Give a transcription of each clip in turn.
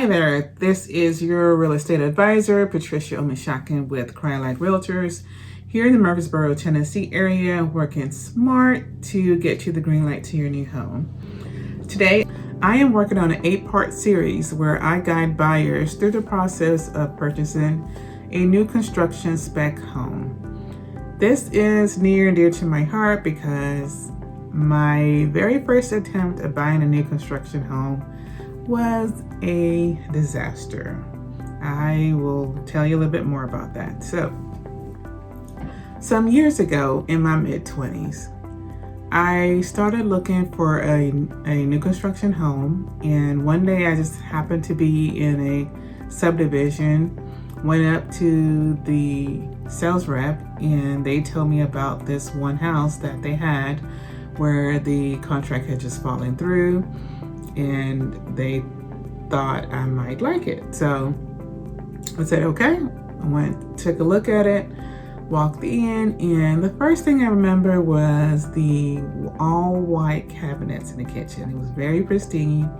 Hi there, this is your real estate advisor, Patricia Omashaka with Quiet Realtors here in the Murfreesboro, Tennessee area, working smart to get you the green light to your new home. Today, I am working on an 8-part series where I guide buyers through the process of purchasing a new construction spec home. This is near and dear to my heart because my very first attempt at buying a new construction home was a disaster. I will tell you a little bit more about that. So, some years ago in my mid-20s, I started looking for a new construction home, and one day I just happened to be in a subdivision, went up to the sales rep, and they told me about this one house that they had where the contract had just fallen through, and they thought I might like it. So I said, okay. I went, took a look at it, walked in, and the first thing I remember was the all white cabinets in the kitchen. It was very pristine,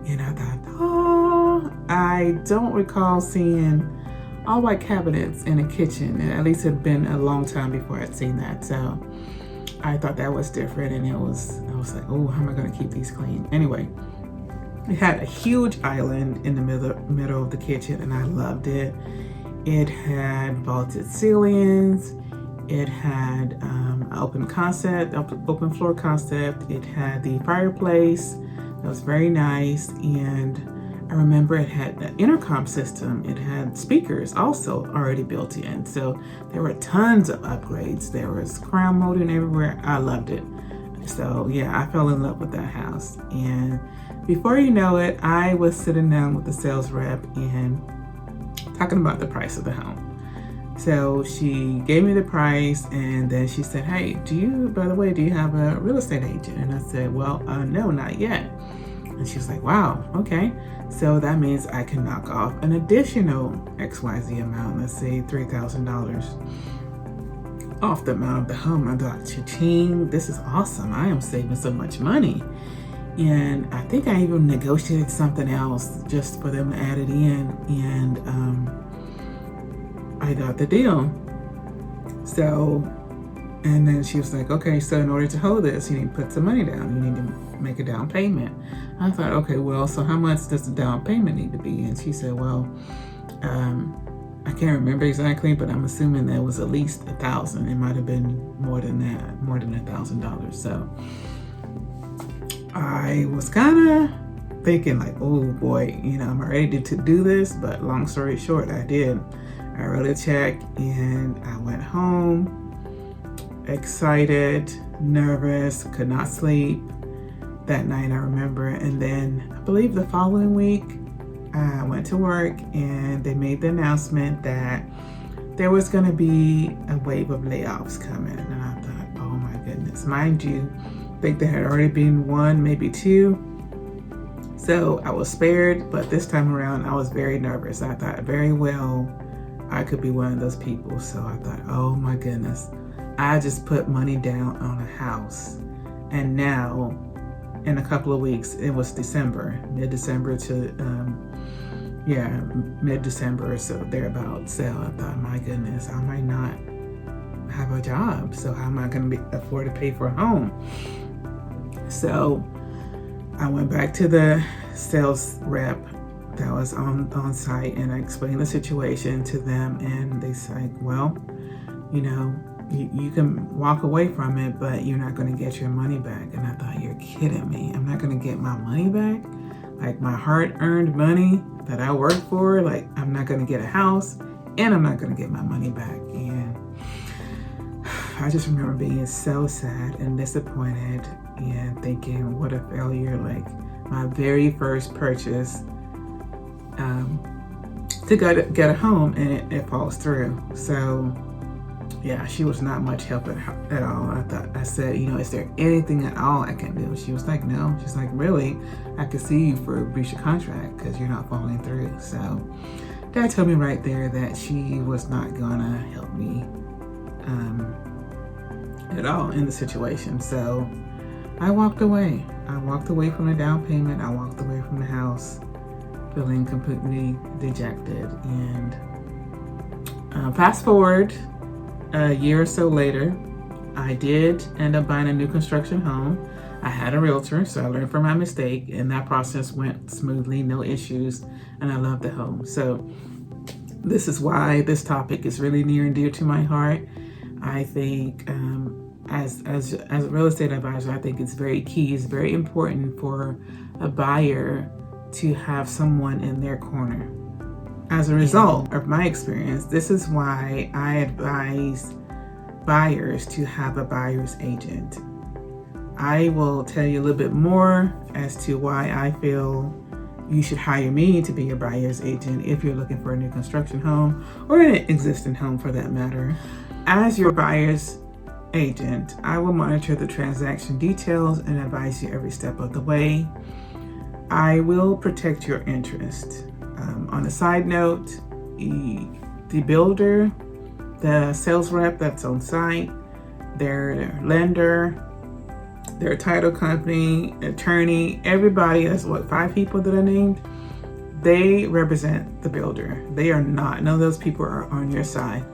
and I thought, oh, I don't recall seeing all white cabinets in a kitchen. At least it had been a long time before I'd seen that. So I thought that was different, and I was like, oh, how am I gonna keep these clean? Anyway, it had a huge island in the middle of the kitchen, and I loved it. It had vaulted ceilings. It had open floor concept. It had the fireplace that was very nice, and I remember it had an intercom system. It had speakers also already built in. So there were tons of upgrades. There was crown molding everywhere. I loved it. So yeah, I fell in love with that house. And before you know it, I was sitting down with the sales rep and talking about the price of the home. So she gave me the price, and then she said, hey, by the way, do you have a real estate agent? And I said, well, no, not yet. And she's like, wow, okay. So that means I can knock off an additional XYZ amount, let's say $3,000 off the amount of the home. I thought, cha-ching, this is awesome. I am saving so much money. And I think I even negotiated something else just for them to add it in, and I got the deal. So, and then she was like, okay, so in order to hold this, you need to put some money down. You need to make a down payment. I thought, okay, well, so how much does the down payment need to be? And she said, well, I can't remember exactly, but I'm assuming there was at least $1,000. It might have been more than that, more than $1,000. So I was kind of thinking like, oh boy, I'm ready to do this, but long story short, I did. I wrote a check and I went home, excited, nervous, could not sleep that night, I remember. And then I believe the following week, I went to work and they made the announcement that there was gonna be a wave of layoffs coming. And I thought, oh my goodness, mind you, I think there had already been one, maybe two. So I was spared, but this time around I was very nervous. I thought very well I could be one of those people. So I thought, oh my goodness, I just put money down on a house. And now in a couple of weeks, it was December, mid-December to, mid-December or so, thereabouts. So I thought, my goodness, I might not have a job. So how am I gonna afford to pay for a home? So I went back to the sales rep that was on site, and I explained the situation to them, and they said, well, you can walk away from it, but you're not going to get your money back. And I thought, you're kidding me. I'm not going to get my money back? Like my hard-earned money that I worked for? Like I'm not going to get a house, and I'm not going to get my money back. And I just remember being so sad and disappointed and thinking, what a failure. Like my very first purchase to get a home, and it falls through. So yeah, she was not much help at all. I said, is there anything at all I can do? She was like, no. She's like, really? I could see you for a breach of contract because you're not following through. So that told me right there that she was not gonna help me at all in the situation. So I walked away. I walked away from the down payment. I walked away from the house. feeling completely dejected. And fast forward a year or so later, I did end up buying a new construction home. I had a realtor, so I learned from my mistake, and that process went smoothly, no issues, and I love the home. So this is why this topic is really near and dear to my heart. I think as a real estate advisor, I think it's very key, it's very important for a buyer to have someone in their corner. As a result of my experience, this is why I advise buyers to have a buyer's agent. I will tell you a little bit more as to why I feel you should hire me to be your buyer's agent if you're looking for a new construction home or an existing home for that matter. As your buyer's agent, I will monitor the transaction details and advise you every step of the way. I will protect your interest. On a side note, the builder, the sales rep that's on site, their lender, their title company, attorney, everybody, that's what, 5 people that I named, they represent the builder. They are not, none of those people are on your side.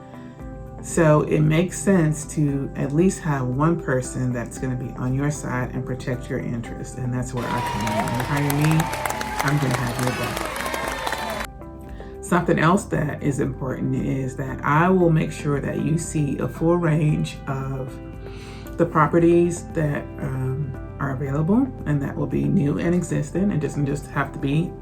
So it makes sense to at least have one person that's going to be on your side and protect your interest. And that's where I come in. When you hire me, I'm going to have your back. Something else that is important is that I will make sure that you see a full range of the properties that are available, and that will be new and existing. It doesn't just have to be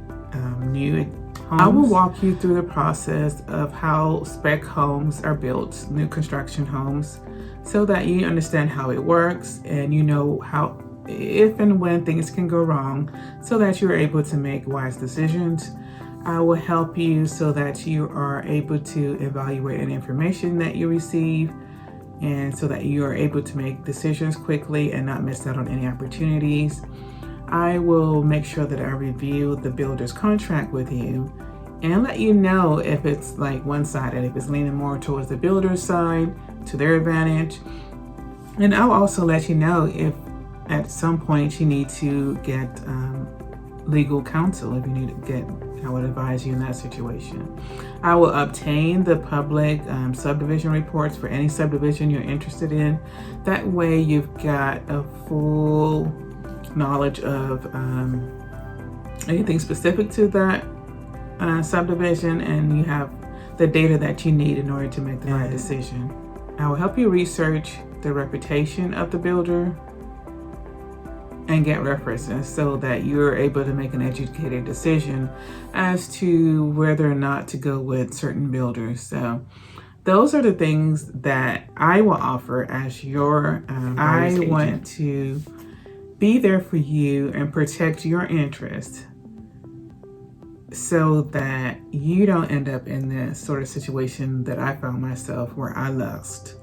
new homes. I will walk you through the process of how spec homes are built, new construction homes, so that you understand how it works and you know how, if and when things can go wrong, so that you're able to make wise decisions. I will help you so that you are able to evaluate any information that you receive, and so that you are able to make decisions quickly and not miss out on any opportunities. I will make sure that I review the builder's contract with you and let you know if it's like one-sided, if it's leaning more towards the builder's side to their advantage. And I'll also let you know if at some point you need to get legal counsel. If you need to get, I would advise you in that situation. I will obtain the public subdivision reports for any subdivision you're interested in. That way you've got a full knowledge of anything specific to that subdivision, and you have the data that you need in order to make the right decision. I will help you research the reputation of the builder and get references so that you're able to make an educated decision as to whether or not to go with certain builders. So those are the things that I will offer as your I want to be there for you and protect your interest so that you don't end up in this sort of situation that I found myself where I lost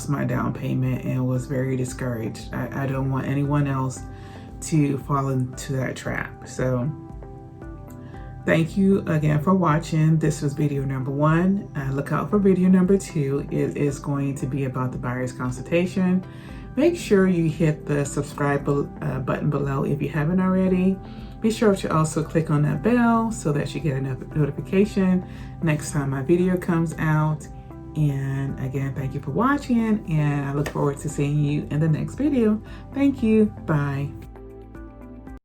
my down payment and was very discouraged. I don't want anyone else to fall into that trap. So thank you again for watching. This was video number 1. Look out for video number 2. It is going to be about the buyer's consultation. Make sure you hit the subscribe button below if you haven't already. Be sure to also click on that bell so that you get a notification next time my video comes out. And again, thank you for watching, and I look forward to seeing you in the next video. Thank you. Bye.